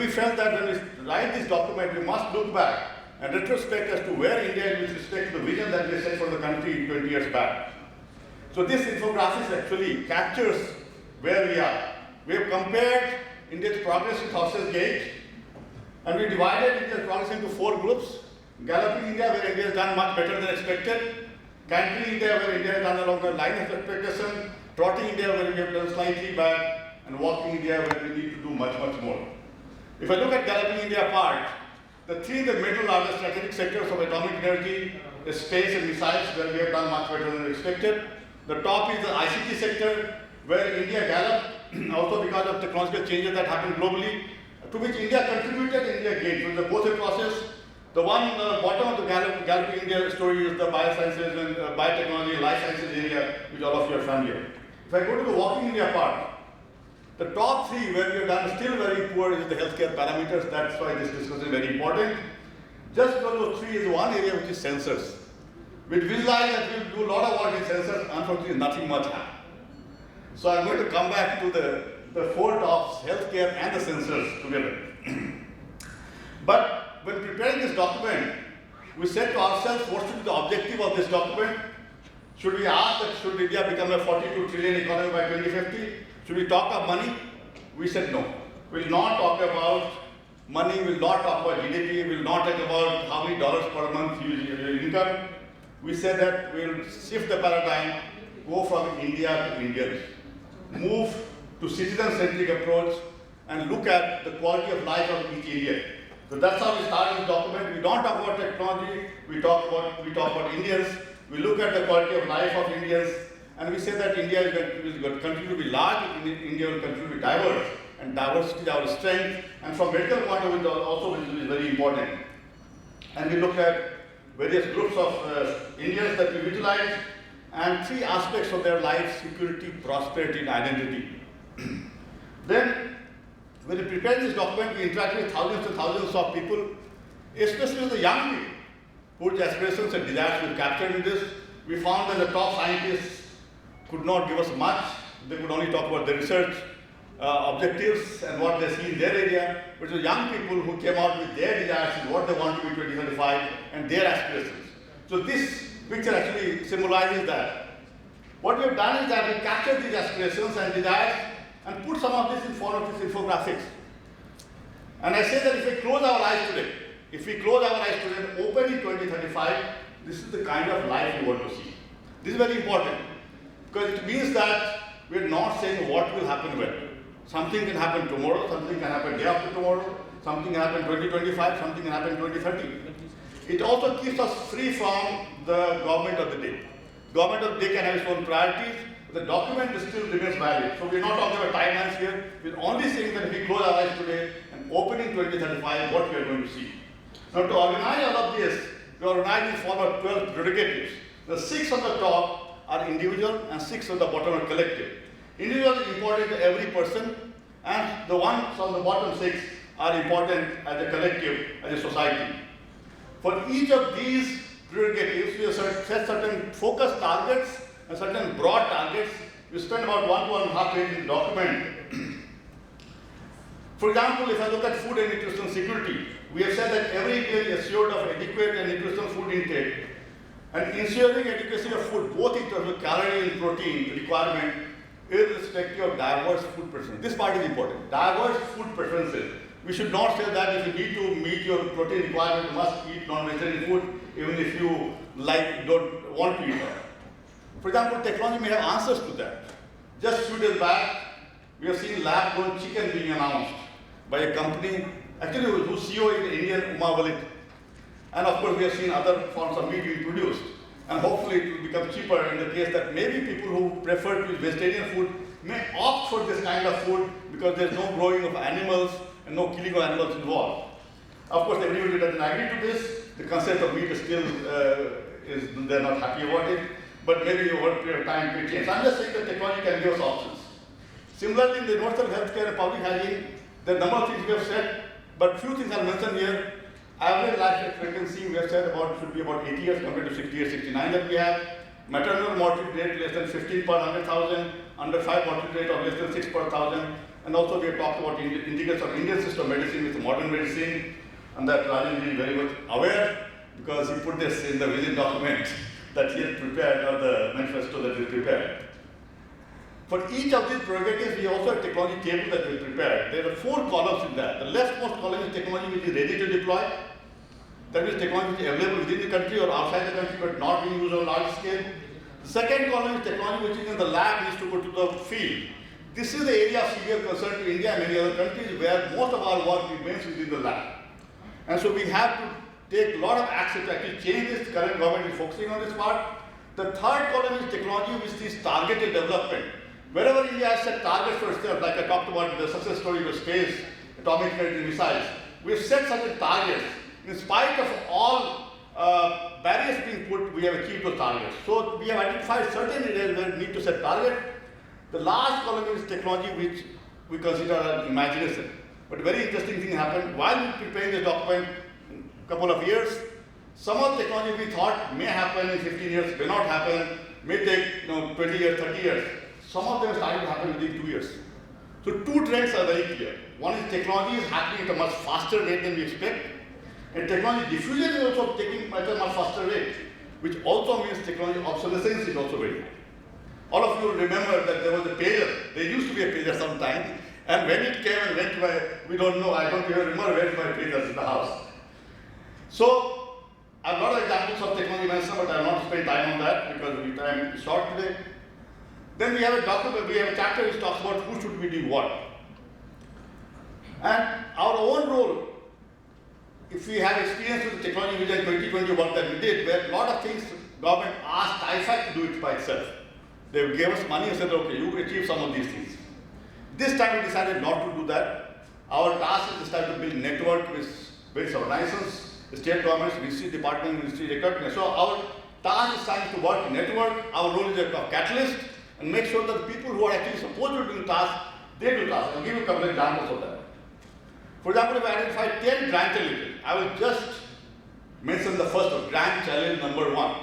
we felt that when we write this document, we must look back and retrospect as to where India is with respect to the vision that we set for the country 20 years back. So this infographic actually captures where we are. We have compared India's progress with Horse's Gate, and we divided India's progress into 4 groups. Galloping India, where India has done much better than expected. Cantering India, where India has done along the line of expectation. Trotting India, where we have done slightly bad. And walking India, where we need to do much, much more. If I look at Galloping India part, the 3 in the middle are the strategic sectors of atomic energy, space and missiles, where we have done much better than expected. The top is the ICT sector, where India galloped, also because of technological changes that happened globally, to which India contributed and India gained. So both a process. The one on the bottom of the Galloping India story is the biosciences and biotechnology and life sciences area, which all of you are familiar. If I go to the Walking India part, the top 3 where we have done still very poor is the healthcare parameters. That's why this discussion is very important. Just because those 3 is one area which is sensors. We visualize that we will do a lot of work in sensors, unfortunately nothing much happened. So I'm going to come back to the 4 tops, healthcare and the sensors together. But when preparing this document, we said to ourselves, what should be the objective of this document? Should we ask that should India become a 42 trillion economy by 2050? Should we talk of money? We said no. We will not talk about money, we will not talk about GDP, we will not talk about how many dollars per month you income. We said that we will shift the paradigm, go from India to Indians, move to citizen-centric approach, and look at the quality of life of each Indian. So that's how we start this document. We don't talk about technology, we talk about Indians. We look at the quality of life of Indians, and we say that India is going to continue to be large, India will continue to be diverse, and diversity is our strength, and from medical point of view also which is very important. And we look at various groups of Indians that we visualize, and 3 aspects of their life: security, prosperity, and identity. Then, when we prepared this document, we interacted with thousands and thousands of people, especially the young people, whose aspirations and desires we captured in this. We found that the top scientists could not give us much. They could only talk about the research objectives and what they see in their area. But the young people who came out with their desires and what they want to be 2035 and their aspirations. So this picture actually symbolizes that. What we have done is that we captured these aspirations and desires and put some of this in form of these infographics. And I say that if we close our eyes today, and open in 2035, this is the kind of life we want to see. This is very important because it means that we are not saying what will happen when. Something can happen tomorrow, something can happen day after tomorrow, something can happen 2025, something can happen 2030. It also keeps us free from the government of the day. Government of the day can have its own priorities, but the document still remains valid. So we are not talking about timelines here. We are only saying that if we close our eyes today and open in 2035, what we are going to see. Now to organize all of this, we organize in form of 12 prerogatives. The 6 on the top are individual and 6 on the bottom are collective. Individual is important to every person, and the ones on the bottom 6 are important as a collective, as a society. For each of these prerogatives, we have set certain focused targets and certain broad targets. We spend about 1 to 1.5 pages in the document. For example, if I look at food and nutrition security, we have said that every Indian is assured of adequate and nutritional food intake, and ensuring adequacy of food, both in terms of calorie and protein requirement, irrespective of diverse food preferences. This part is important. Diverse food preferences. We should not say that if you need to meet your protein requirement, you must eat non-vegetarian food, even if you don't want to eat it. For example, technology may have answers to that. Just few days back, we have seen lab-grown chicken being announced by a company, actually whose CEO is Indian, Uma Walid. And of course, we have seen other forms of meat being produced. And hopefully it will become cheaper in the case that maybe people who prefer to eat vegetarian food may opt for this kind of food because there's no growing of animals and no killing of animals involved. Of course, everybody doesn't agree to this. The concept of meat is still, they're not happy about it. But maybe over a period of time it will change. I'm just saying that technology can give us options. Similarly, in the universal healthcare and public hygiene, there are a number of things we have said, but few things are mentioned here. Average life expectancy, we have said should be about 80 years compared to 68, 69 that we have. Maternal mortality rate less than 15 per 100,000, under 5 mortality rate of less than 6 per 1,000. And also we have talked about integration of Indian system of medicine with modern medicine, and that Rajan is very much aware because he put this in the vision document that he has prepared, or the manifesto that he prepared. For each of these prerogatives, we also have technology table that we prepared. There are 4 columns in that. The leftmost column is technology which is ready to deploy. That is technology which is available within the country or outside the country but not being used on a large scale. The second column is technology which is in the lab, needs to go to the field. This is the area of severe concern to India and many other countries where most of our work remains within the lab. And so we have to take a lot of action to actually change this. The current government is focusing on this part. The third column is technology which is targeted development. Wherever India has set targets for itself, like I talked about the success story of space, atomic energy missiles, we have set certain targets. In spite of all barriers being put, we have achieved those targets. So we have identified certain areas where we need to set targets. The last column is technology which we consider an imagination. But a very interesting thing happened while we were preparing the document a couple of years. Some of the technology we thought may happen in 15 years, may not happen, may take 20 years, 30 years. Some of them started to happen within 2 years. So 2 trends are very clear. One is technology is happening at a much faster rate than we expect. And technology diffusion is also taking at a much faster rate, which also means technology obsolescence is also very high. All of you remember that there was a pager. There used to be a pager sometime. And when it came and went by, we don't know, I don't even remember where my pager in the house. So, I have a lot of examples of technology management, but I will not spend time on that because the time is short today. Then we have a document, we have a chapter which talks about who should be doing what. And our own role, if we have experience with the technology vision 2020 work that we did, where a lot of things government asked IFAC to do it by itself. They gave us money and said, okay, you achieve some of these things. This time we decided not to do that. Our task is this time to build network with various organizations, state governments, ministry department, ministry recognition. So our task is trying to work in network. Our role is a catalyst and make sure that the people who are actually supposed to do the task, they do the task. I'll give you a couple of examples of that. For example, if I identify 10 grand challenges, I will just mention the first one, grand challenge number 1.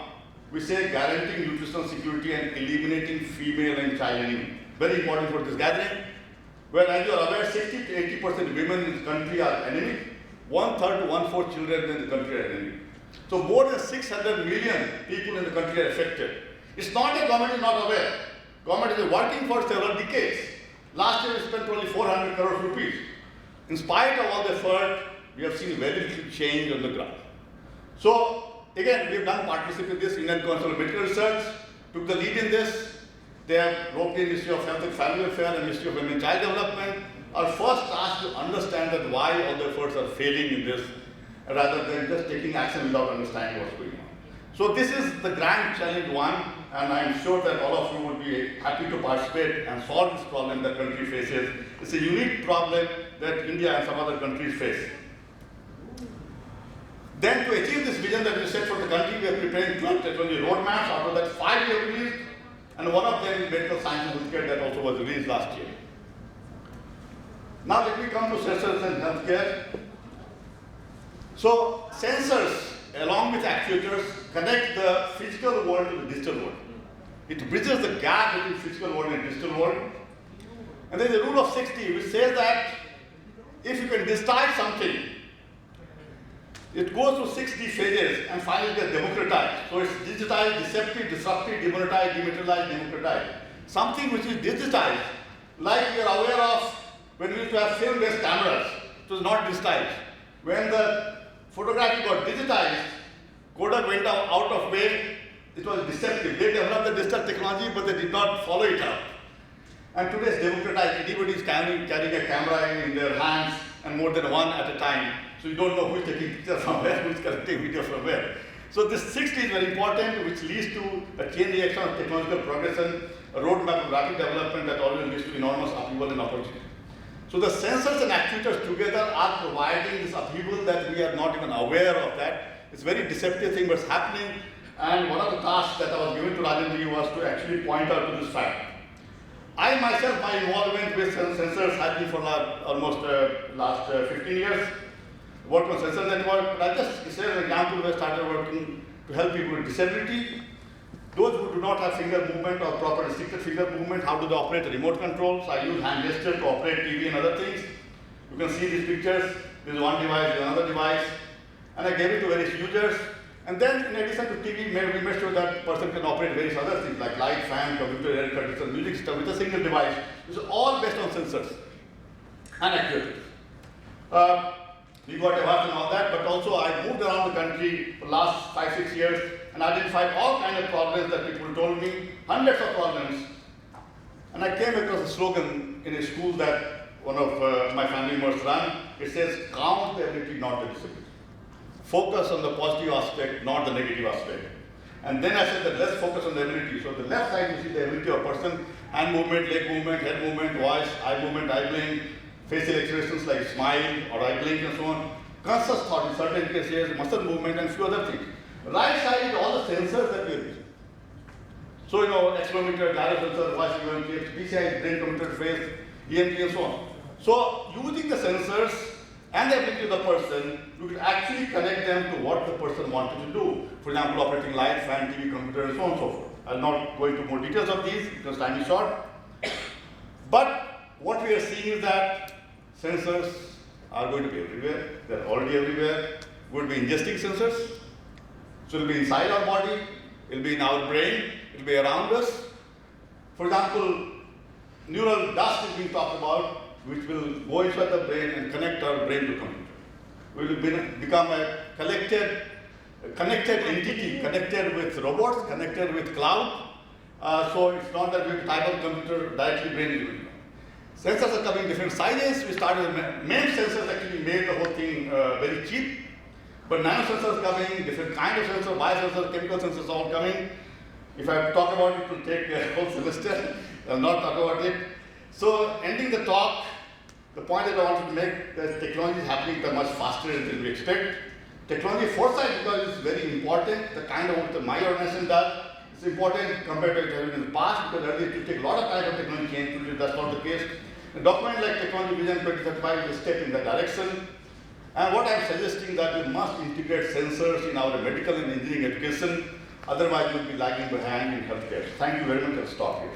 We say guaranteeing nutritional security and eliminating female and child anemia. Very important for this gathering. Where, as you are aware, 60 to 80% women in the country are anemic. 1/3 to 1/4 children in the country are anemic. So more than 600 million people in the country are affected. It's not that government is not aware. Government is working for several decades. Last year we spent only 400 crore rupees. In spite of all the effort, we have seen very little change on the ground. So again, we have done partnership with this. Indian Council of Medical Research took the lead in this. They have roped in Ministry of Health and Family Affairs and Ministry of Women and Child Development. Our first task to understand that why all the efforts are failing in this, rather than just taking action without understanding what's going on. So this is the grand challenge 1, and I'm sure that all of you would be happy to participate and solve this problem that country faces. It's a unique problem that India and some other countries face. Then to achieve this vision that we set for the country, we are preparing 12 technology roadmaps. Out of that, 5 we have released, and one of them is medical science and healthcare that also was released last year. Now let me come to sensors and healthcare. So sensors, along with actuators, connect the physical world to the digital world. It bridges the gap between physical world and digital world. And there's a rule of 60 which says that if you can digitize something, it goes through 6 D phases and finally gets democratized. So it's digitized, deceptive, disruptive, demonetized, dematerialized, democratized. Something which is digitized, like we are aware of when we used to have film-based cameras, it was not digitized. When the photography got digitized, Kodak went out of way, it was deceptive. They developed the digital technology, but they did not follow it up. And today it's democratized. Everybody is carrying a camera in their hands, and more than one at a time. So you don't know who is taking picture from where, who is collecting video from where. So this 60 is very important, which leads to a chain reaction of technological progression, a roadmap of rapid development that always leads to enormous upheaval and opportunity. So the sensors and actuators together are providing this upheaval that we are not even aware of that. It's a very deceptive thing what's happening. And one of the tasks that I was given to Rajan was to actually point out to this fact. I myself, my involvement with sensors has been for almost last 15 years. Worked on sensor network, but I just say an example where I started working to help people with disability. Those who do not have finger movement or proper restricted finger movement, how do they operate the remote controls? I use hand gesture to operate TV and other things. You can see these pictures. There is one device, there is another device. And I gave it to various users. And then in addition to TV, we made sure that person can operate various other things like light, fan, computer, air conditioner, music system with a single device. This is all based on sensors and actuators. We got awards and all that, but also I moved around the country for the last 5-6 years and identified all kinds of problems that people told me, hundreds of problems. And I came across a slogan in a school that one of my family members run. It says, count the ability, not the disability. Focus on the positive aspect, not the negative aspect. And then I said that let's focus on the ability. So the left side, you see the ability of a person, hand movement, leg movement, head movement, voice, eye movement, eye blink, facial expressions like smile or eye blink and so on. Conscious thought in certain cases, muscle movement and few other things. Right side is all the sensors that we are using. So, accelerometer, gyro sensor, voice frequency, PCI, brain computer interface, EMG and so on. So, using the sensors and the ability of the person, you could actually connect them to what the person wanted to do. For example, operating light, fan, TV, computer, and so on and so forth. I'll not go into more details of these because time is short. But what we are seeing is that sensors are going to be everywhere. They're already everywhere. We'll be ingesting sensors. So it'll be inside our body, it'll be in our brain, it'll be around us. For example, neural dust is being talked about, which will go inside the brain and connect our brain to computer. We will become a connected entity, connected with robots, connected with cloud. So it's not that we type on computer directly brain is going. Sensors are coming in different sizes. We started with MEMS sensors actually made the whole thing very cheap. But nano sensors coming, different kind of sensors, biosensors, chemical sensors all coming. If I talk about it, it will take a whole semester. I'll not talk about it. So ending the talk, the point that I wanted to make, that technology is happening much faster than we expect. Technology foresight, because it's very important, the kind of work that my organization does, it's important compared to what it has been in the past, because earlier it would take a lot of time for technology change. Today that's not the case. A document like Technology Vision 2035 is a step in that direction. And what I'm suggesting that we must integrate sensors in our medical and engineering education, otherwise we'll be lagging behind in healthcare. Thank you very much. I'll stop here.